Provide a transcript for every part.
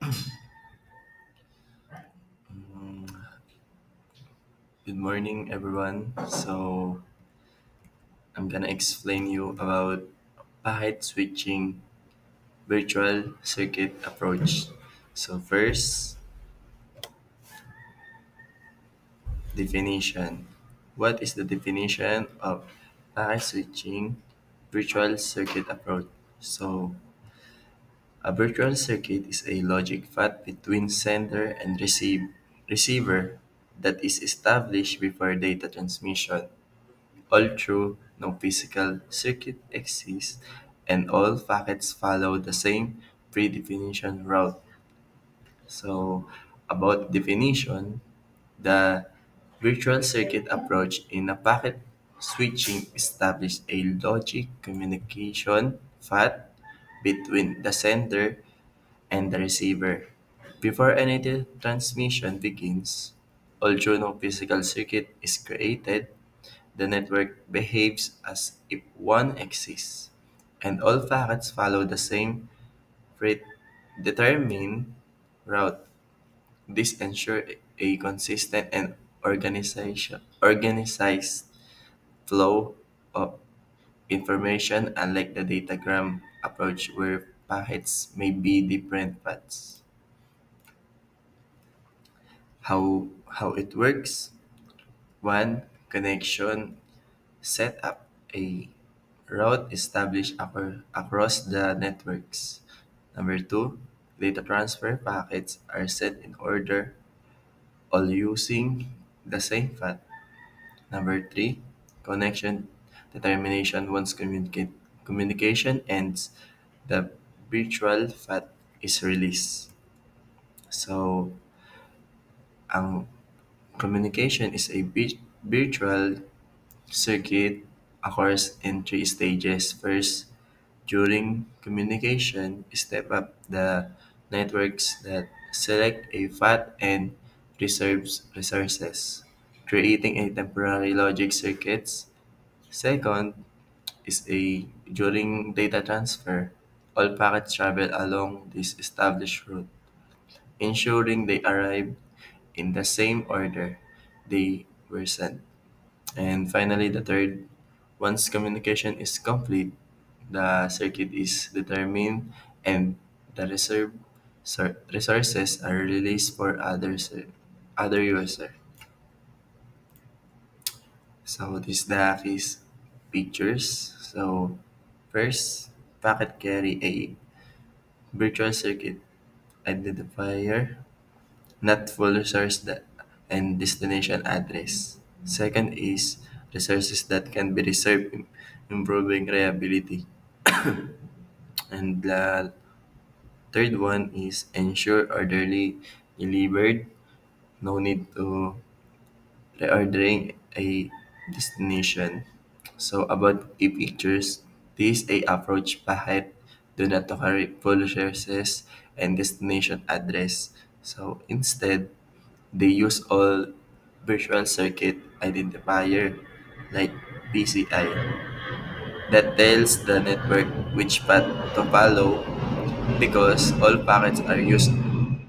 Mm, Good morning, everyone. I'm gonna explain you about packet switching virtual circuit approach. First, definition. What is the definition of packet switching virtual circuit approach? So, a virtual circuit is a logic path between sender and receiver that is established before data transmission. Although no physical circuit exists and all packets follow the same predefinition route. So, about definition, the virtual circuit approach in a packet switching establishes a logic communication path between the sender and the receiver. Before any transmission begins, although no physical circuit is created, the network behaves as if one exists, and all packets follow the same predetermined route. This ensures a consistent and organized flow of information, unlike the datagram approach where packets may be different paths. How it works? One, connection set up a route established across the networks. Number two, data transfer packets are sent in order, all using the same path. Number three, connection determination. Once communication ends, the virtual path is released. So, ang communication is a virtual circuit occurs in three stages. First, during communication, step up the networks that select a path and reserves resources, creating a temporary logic circuits. Second is a during data transfer, all packets travel along this established route, ensuring they arrive in the same order they were sent. And finally, the third, once communication is complete, the circuit is determined and the resources are released for other user. So this is the case pictures. So first, packet carry a virtual circuit identifier, not full resource and destination address. Second is resources that can be reserved, improving reliability. And the third one is ensure orderly delivered. No need to reordering a destination. So about e-pictures, this a approach packet do not carry full resources and destination address. So instead, they use all virtual circuit identifier like PCI that tells the network which path to follow. Because all packets are used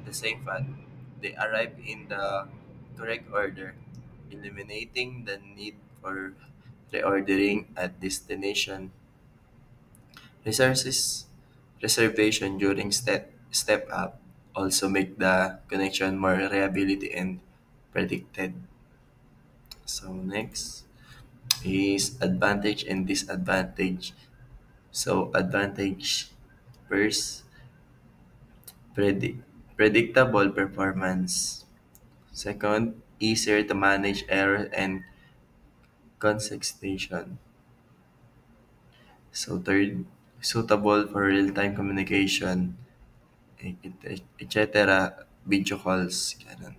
the same path, they arrive in the correct order, eliminating the need for reordering at destination. Resources reservation during step up also make the connection more reliability and predicted. So next is advantage and disadvantage. So advantage first, predictable performance. Second, easier to manage error and contestation. So third, suitable for real-time communication, etc. Video calls, ganun.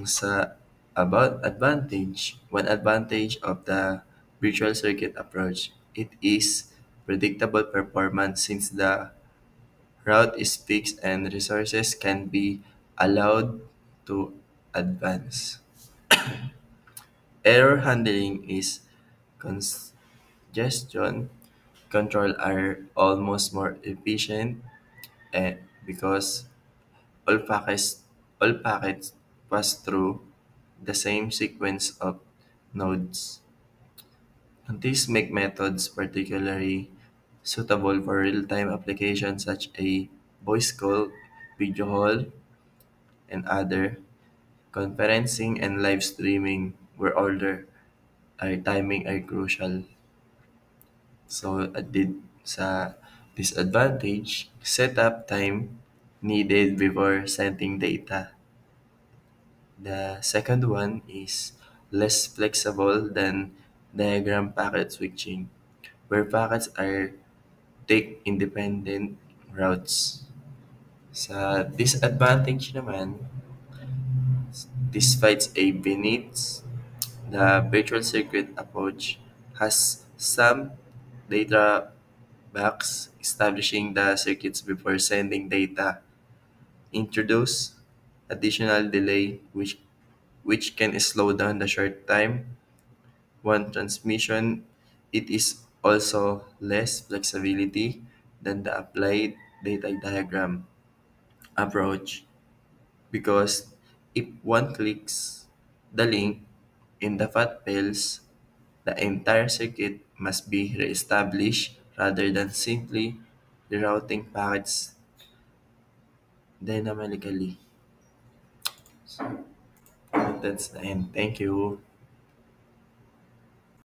Sa about advantage, one advantage of the virtual circuit approach, it is predictable performance since the route is fixed and resources can be allowed to advance. Error handling is congestion control are almost more efficient because all packets all packets pass through the same sequence of nodes. And these make methods particularly suitable for real-time applications such a voice call, video call, and other conferencing and live streaming where order our timing are crucial. So sa disadvantage, setup time needed before sending data. The second one is less flexible than diagram packet switching, where packets are take independent routes. Sa disadvantage naman, despite a beneath, the virtual circuit approach has some data backs establishing the circuits before sending data, introduce additional delay which can slow down the short time one transmission. It is also less flexibility than the applied data diagram approach because if one clicks the link in the fat fails, the entire circuit must be reestablished rather than simply rerouting packets dynamically. So that's the end. Thank you.